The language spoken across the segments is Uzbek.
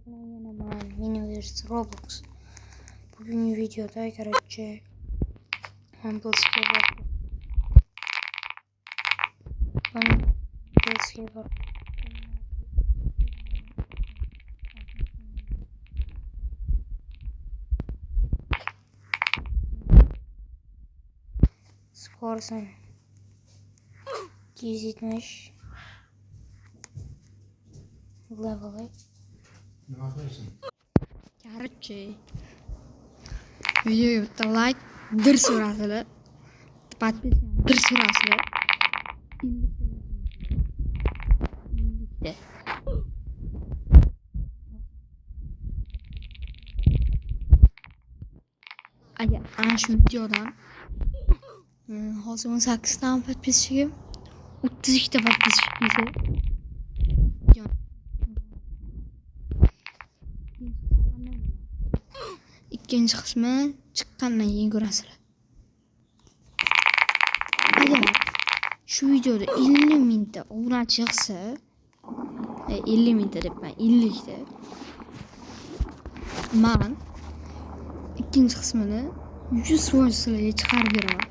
Yine ben Miniverse Roblox. Bugünkü videoda görece Amplescape var. Amplescape var. Skorsan 270 level'ı. Ne yapıyorsun? Короче, videoyu bitta like dir surasida подписка dir surasida agar ana shu videodan hozir 18 ta подписчигim 32 ta подписчик kelsa ikkinchi qismi chiqqandan keyin ko'rasizlar. Agar shu videoda 50 mingta obunachi chiqsa, 50 mingta debman, 50 ta. Men ikkinchi qismini 100% sizlarga chiqarib beraman.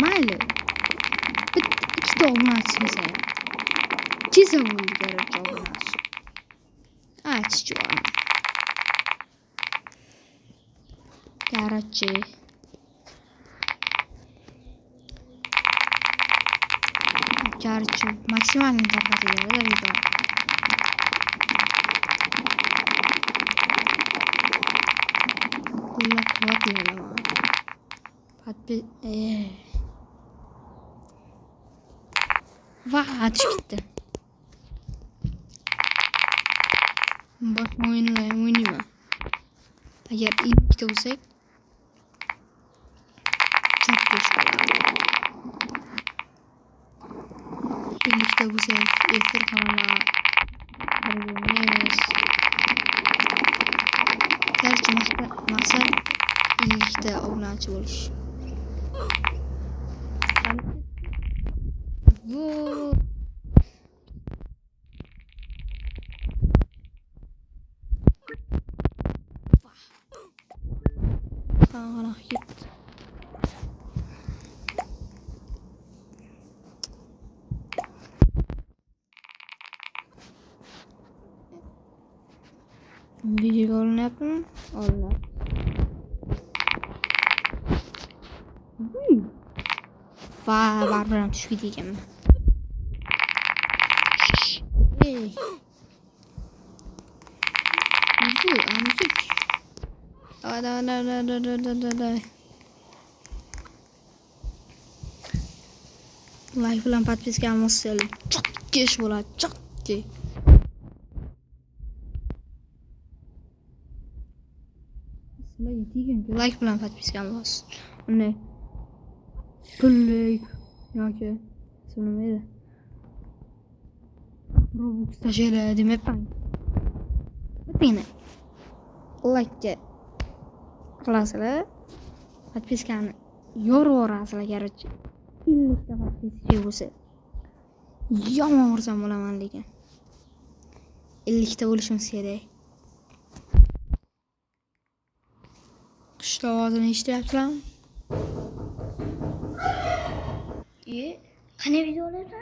Mayli. Ikkita obunachi kelsa, kelsa bo'ldi kerak obunachi. Aytishchi. Короче, максимальный таркатыгы да видео. Кулак делала. Vah çıktı. Bak oynayayım. Eğer ilk de olsak çok geç olur. Birlikte bu sefer efir kanalına harcayacağız. Gerçi maksat birlikte obunachi bo'lish. Bu Ana gitti. Video oynayapım. Allah. Var şu diyeceğim. Hey. Müzik. Da. Like bilan подписка olmasanglar çok geç bo'ladi, çok geç. Sizlarga teginku like bilan подписка olmasiz. Uni pullik yoki nima Robux tashaylar demayman. Bittagina like qilasizlar, подпискani yorib yuborasizlar короче. 50 ta подписчик bo'lsa yomon xursand bo'laman lekin 50 ta bo'lishimiz kerak. Qishloq ovozini eshityapsizlarmi? Qanday videolarda?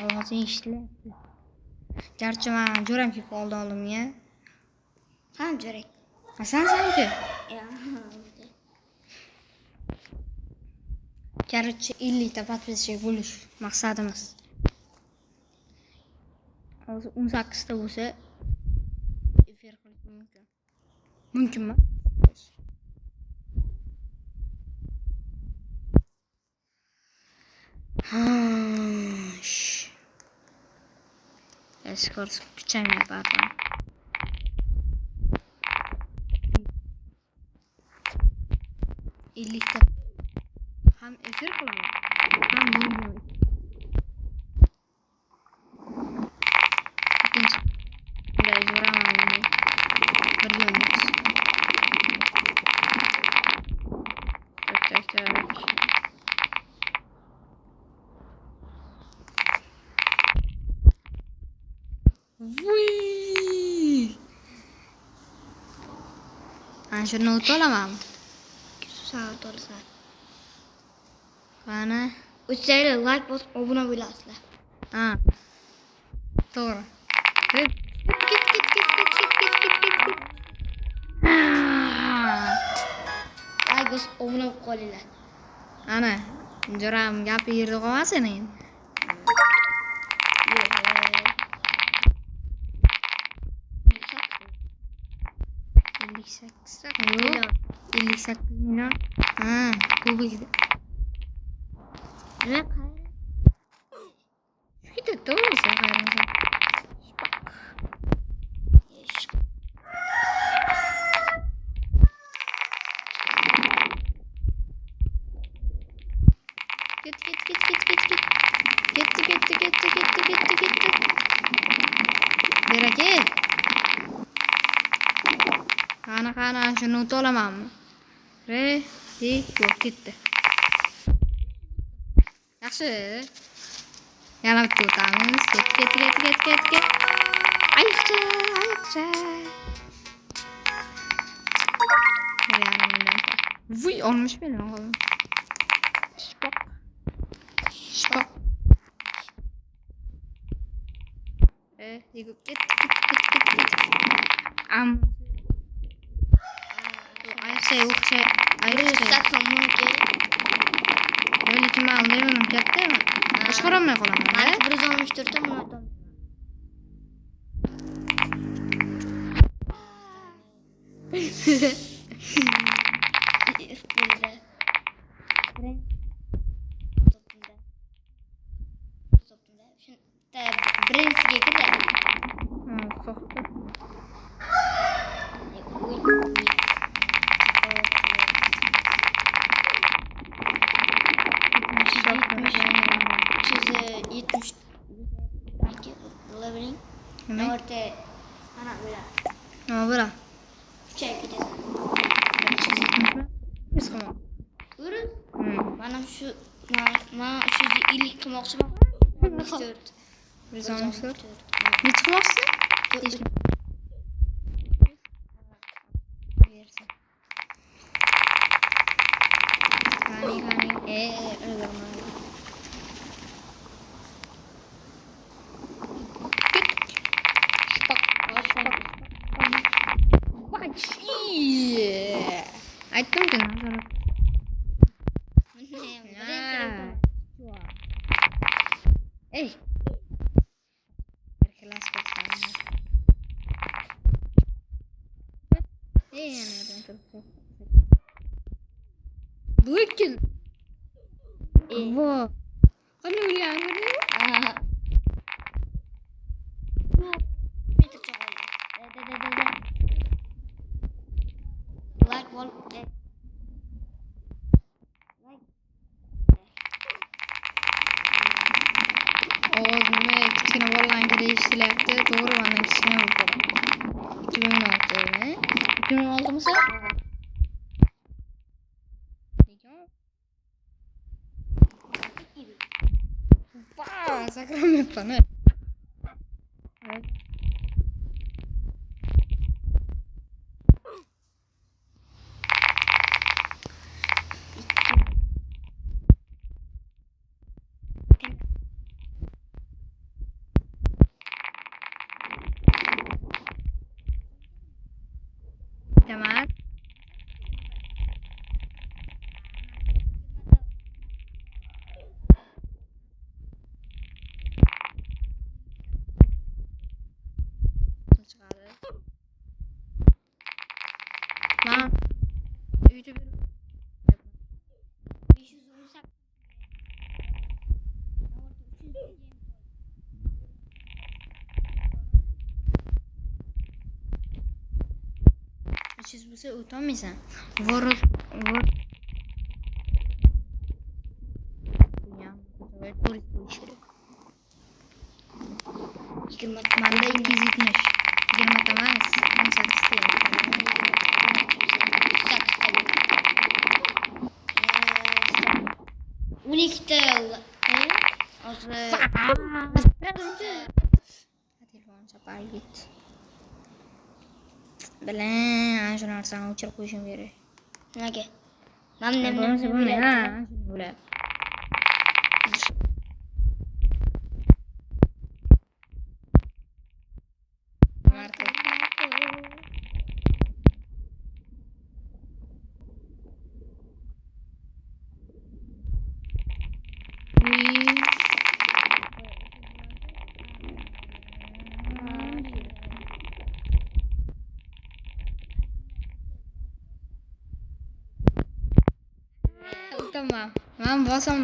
Ovozing eshitilyapti. Garchi men jo'ram kelib qoldi oldimga. Ham jo'rak. Sanku? Ya. Короче, 50 ta подписчик bo'lish maqsadimiz. Hozir 18 ta bo'lsa efir qilish mumkin. Mumkinmi? Skor kuchaymay pardon. Ellikta ham efir qilaman, ham video. Ikkinchi bunday jo'raman buni. Birgamiz. Tak. Ana shuni o'tib olamanmi? Soat olsa. Qani? O'tsanglar like bosib obuna bo'lasizlar. Ha. To'g'ri. Git. Like bosib obuna bo'lib qolinglar. Ana, jo'ram gapi yerda qolmasin endi. Yo'q. 58 million. Ha, kubikda. Nima Shuyda to'g'risi qayerda? Ketdi. Bera ket. Qani, shuni o'tib olamanmi? Yo'q ketdi. Yaxshi. Yana bitta o'tamiz. Ket. Ayiqcha. Vuy, 60 million qoldi. Shpoq. Ket. Ayiqcha. Lekin men aldayman kattami? Boshqarolmay qolaman. Mana 164 ta buni aytaman. Birinchisiga kirdi. So'xdi. Nima? Ana böyle. Nima bo'la? Kuchayib ketasan. Ko'rib? Mana shu men 350 qilmoqchiman. 64. 164. Necha qilmoqchisan? Qani. O'ldirma. Aytdim-ku, nazorat. Ey. Erkelas qo'ysan. Yana turibdi. Lekin. Vo. Qani o'ylayapsan? Like wall. Nima kichkina bolalarga deyishilyapti. To'g'ri, mendan kichkina bo'lib qoladi. 2016 mi? 2016 Wow, sakramyapman. Tamam. Tamam. YouTube. Siz bo'lsa o'tolmaysan. Vorot. Manda 270. 20 emas. 12 ta. Telefon chapar git. bilan ana shu narsani o'chirib qo'yishim kerak. Nimaga? Bo'lmasa bo'lmaydi. Ha, shuni bo'ladi. Tamam. Ben basam.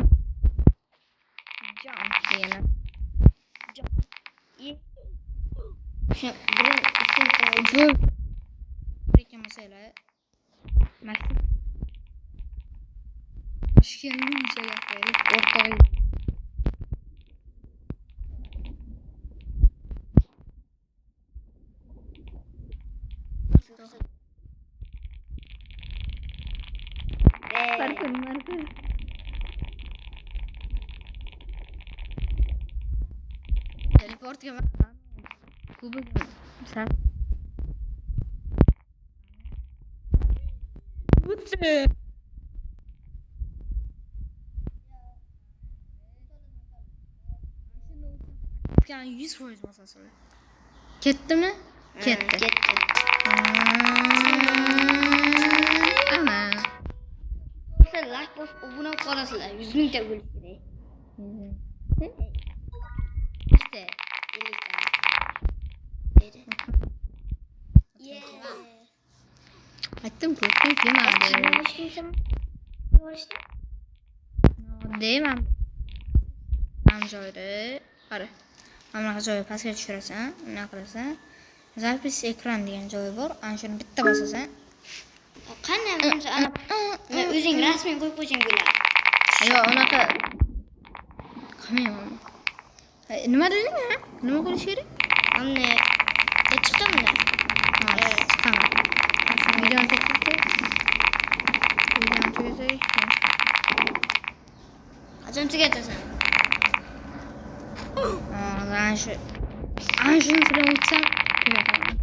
Jump diyene. Şuna burun ikinci Bu. Peki mesela. Maksim. Toshkentning yapaylik o'rtog'i. Marka. Teleportga baraman. Kubik. Sen. Butti. Yani 100% masası. Ketdi mi? Ketdi. Ketdi. Ana. Sen like bosib obuna bo'lib qolasizlar. 100 mingta bo'lish kerak. İşte. 50 ta. Dedi. Aytdim ko'pdan kelmadi. Deyman. Ham joyda. Qara. Mana joyi pastga tushirasan, nima qilasan? Zapis ekran degan joyi bor. Ana shuni bitta bosasan. Qanday bo'lsa ana o'zing rasmini qo'yib qo'ysang bo'ladi. Yo, unaqa qilmayman. Nima deding, ha? Nima qilish kerak? Amne chiqdimmi? Chiqaman. Videoni to'xtatib. Videoni tugatay. Qachon tugatasan? Ana shuni bilan o'tsam tugataman.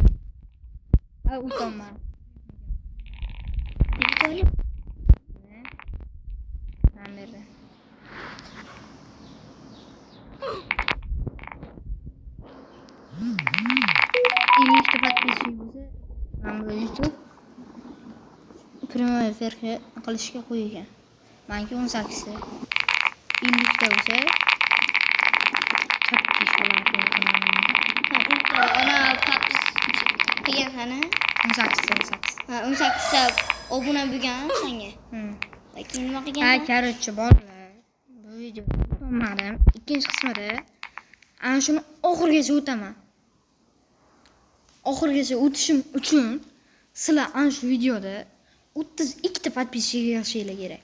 O'taman. Bittoli. Namerda. İlk подписчигimizni mana YouTube prямой эфирga qilishga qo'ygan. Menga 18 ta. 50 ta bo'lsa 45 bo'ladi. Ona podpis qilgan sana. 18 ta. Ha, 18 ta obuna bo'lgan senga. Keyin nima Ha, qilgan? короче, bolalar. Bu videoni tommadim. Ikkinchi qismida ana shuni oxirigacha o'taman. Oxirigacha o'tishim uchun sizlar ana shu videoda 32 ta подписчик yig'ishinglar kerak.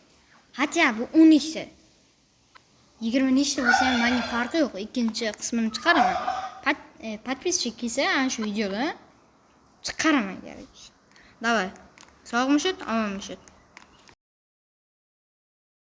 Hatto bu 12 ta. 20 nechta bo'lsa ham menga farqi yo'q. Ikkinchi qismini chiqaraman. Подписчик kelsa ana shu videoda chiqaraman kerak. Davay. Sog'mishit, omonmishit.